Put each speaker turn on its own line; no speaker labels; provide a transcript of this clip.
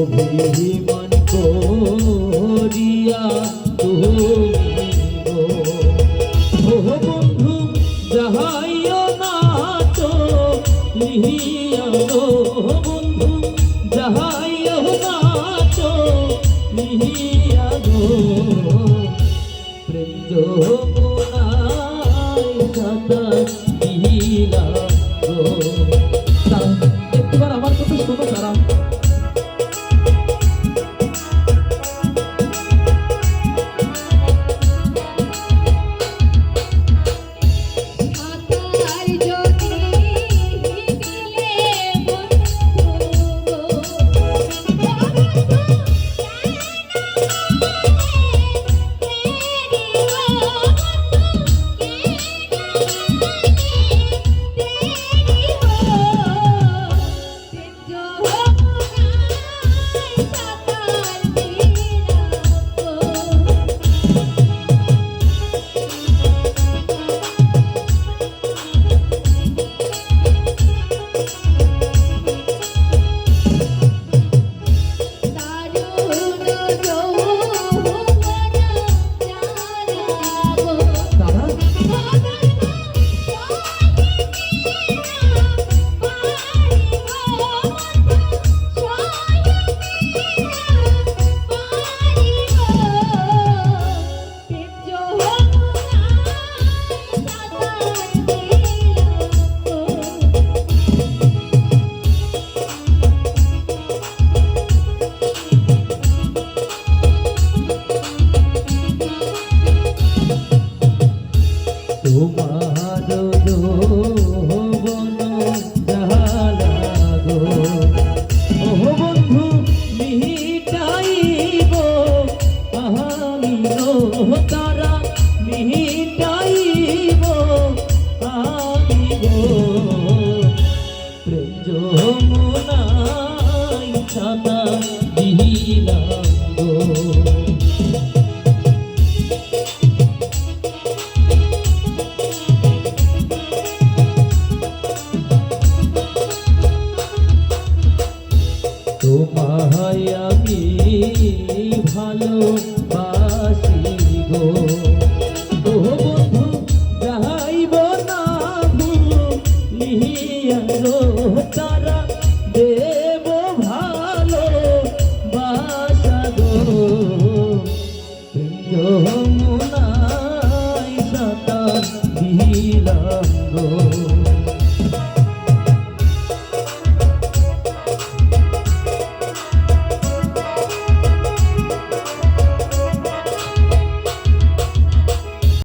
অভিমান করিয়া তুমি গো ও বন্ধু যাহাইও না তো লিহিয়া গো বন্ধু যাহাইও না তো লিহিয়া গো প্রেম যমুনায় সাঁতার দিলাম গো। একবার আমার কথা শোনো তারা। তোমার যৌবন জালা গো ও বন্ধু মিটাইব আমি তারা মিটাইব আমি গো প্রেম যমুনায় ছাতা দিলাম গো। তোমায় আমি ভালোবাসি গো ও বন্ধু যাইব না ভুলিয়া গো।